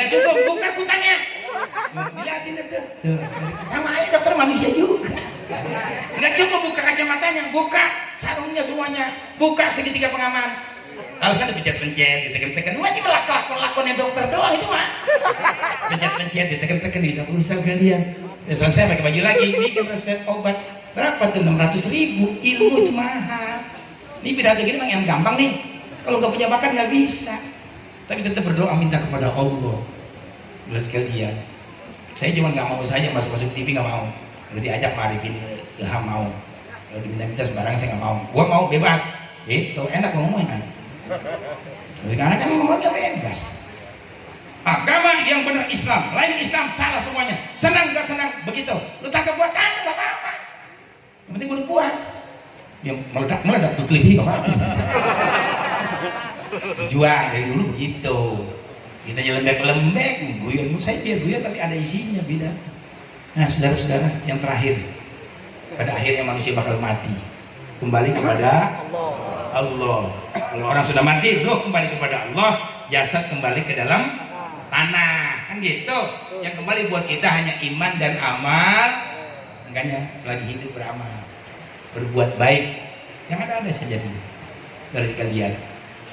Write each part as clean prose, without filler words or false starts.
Nggak cukup, buka kutangnya. Dilihatin itu. Sama aja dokter manusia juga. Nggak cukup buka kacamatanya, buka sarungnya semuanya, buka segitiga pengaman. Alasan dipencet-pencet, ditekan-tekan. Wah, ini lakon-lakonnya dokter doang itu mah. Pencet-pencet, ditekan-tekan, bisa kalian. Ya selesai pakai baju lagi, bikin resep obat. Berapa tuh? 600.000. Ilmu itu mahal. Ini pidato gini memang yang gampang nih. Kalau nggak punya bakat nggak bisa. Tapi tetap berdoa minta kepada Allah. Buat kalian. Saya cuma nggak mau saja masuk TV, nggak mau. Kalau diajak mari gini, Ilham mau. Kalau diminta-minta sembarang saya nggak mau. Gua mau bebas. Itu enak ngomongnya kan. Sekarang kan ngomongnya bebas. Agama yang benar Islam, lain Islam salah semuanya. Senang nggak senang begitu. Lu tangkap buat tangkap apa-apa. Yang penting gue puas. Yang meledak tuh lebih apa-apa. Jual dari dulu begitu. Kita jalan lembek, guyon. Saya biar guyon tapi ada isinya beda. Nah, saudara-saudara, yang terakhir, pada akhirnya manusia bakal mati. Kembali kepada Allah. Kalau orang sudah mati, loh kembali kepada Allah. Jasad kembali ke dalam tanah, kan gitu. Yang kembali buat kita hanya iman dan amal. Makanya selagi hidup beramal, berbuat baik, yang ada saja dulu dari sekalian.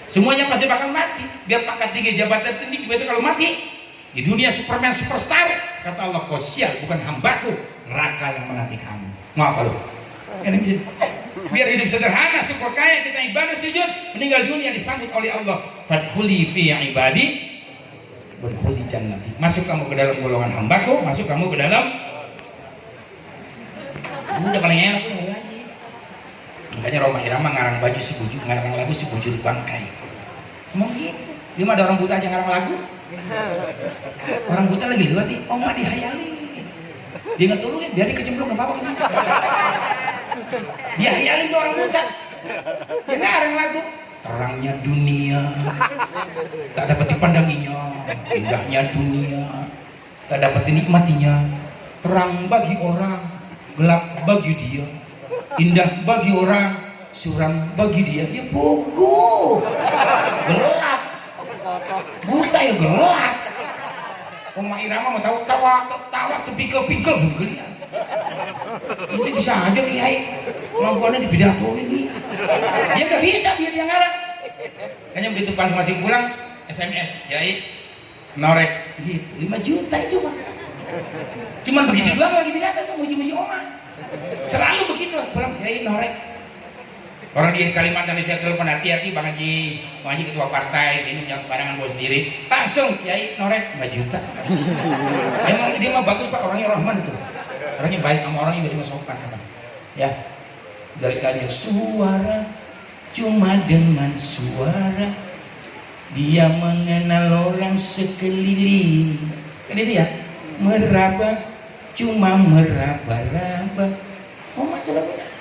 Semuanya pasti bakal mati. Biar pangkat tinggi, jabatan tinggi, besok kalau mati di dunia Superman superstar, kata Allah, kau sial, bukan hambaku, neraka yang menanti kamu. Mau apa lu? Biar hidup sederhana, syukur kaya, kita ibadah sujud, meninggal dunia disambut oleh Allah. Fadkhuli fi ibadi berkhuli jannati. Masuk kamu ke dalam golongan hambaku, masuk kamu ke dalam. Udah paling enak lagi. Makanya Roma Irama ngarang baju si bujur, ngarang lagu si bujur bangkai. Emang gitu. Dia mah ada orang buta aja ngarang lagu. Orang buta lagi lihat nih, oh nggak dihayali. Dia nggak tolongin, biar dikecemplung nggak apa-apa kan. Dia hayalin tuh orang buta. Dia ngarang lagu. Terangnya dunia tak dapat dipandanginya, indahnya dunia tak dapat dinikmatinya. Terang bagi orang, gelap bagi dia, indah bagi orang, suram bagi dia. Ya bogo, gelap, buta ya gelap. Roma Irama mau tawa pikul gelian. Itu bisa aja kiai kemampuannya dipidatoin nih. Dia nggak bisa biar dia ngarang. Kayaknya begitu pas masih pulang SMS kiai norek gitu 5 juta itu pak. Cuman begitu doang lagi pidato tuh muji-muji oma. Selalu begitu pulang kiai norek. Orang di Kalimantan saya telepon hati-hati Bang Haji ketua partai ini yang barangan bos sendiri langsung kiai norek 5 juta. Emang dia mah bagus pak, orangnya rahman itu, orangnya baik sama orangnya jadi sopan ya. Dari kalian suara cuma dengan suara dia mengenal orang sekeliling kan itu ya. Meraba cuma meraba-raba. Oh macam lagunya.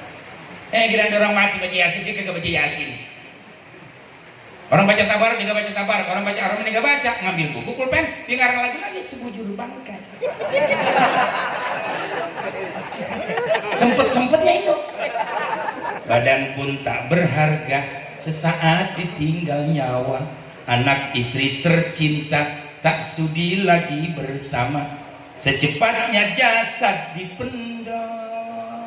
Kira orang mati baca yasin, dia kagak baca yasin. Orang baca tabar, dia baca tabar. Orang baca aram, dia baca. Ngambil buku, pulpen, dia ngarang lagu lagi sebujur bangkai. Sempet-sempetnya itu. Badan pun tak berharga, sesaat ditinggal nyawa. Anak istri tercinta, tak sudi lagi bersama. Secepatnya jasad dipendam.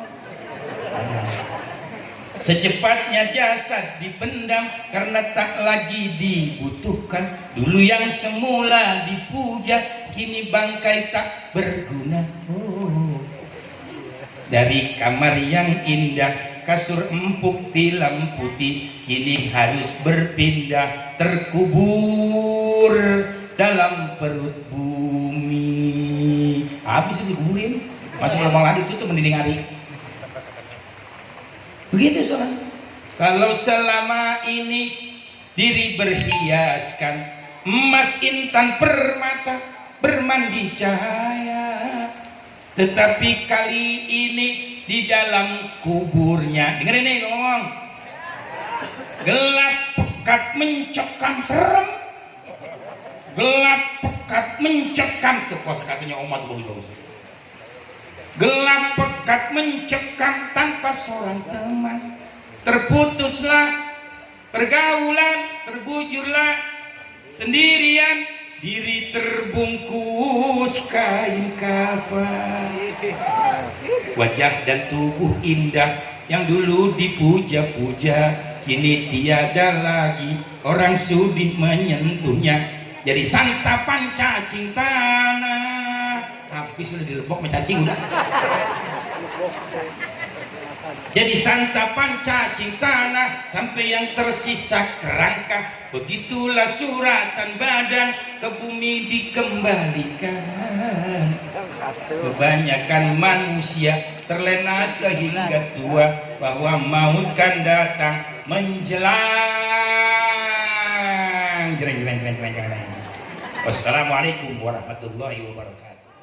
Secepatnya jasad dipendam karena tak lagi dibutuhkan. Dulu yang semula dipuja kini bangkai tak berguna. Dari kamar yang indah kasur empuk tilam putih kini harus berpindah terkubur dalam perut bumi. Habis dikuburin masuk lubang lagi itu tuh mendiding hari. Begitu saudara. Kalau selama ini diri berhiaskan emas intan permata bermandi cahaya, tetapi kali ini di dalam kuburnya dengerin nih ngomong gelap pekat mencekam serem, gelap pekat mencekam tuh kosakatanya Oma tuh bagus. Gelap pekat mencekam tanpa seorang teman, terputuslah pergaulan, terbujurlah sendirian diri terbungkus kain kafan. Wajah dan tubuh indah yang dulu dipuja-puja, kini tiada lagi orang sudi menyentuhnya. Jadi santapan cacing tanah. Tapi sudah dilepok cacing udah. Jadi santapan cacing tanah sampai yang tersisa kerangka. Begitulah suratan badan ke bumi dikembalikan. Kebanyakan manusia terlena sehingga tua bahwa maut kan datang menjelang. Wassalamualaikum warahmatullahi wabarakatuh.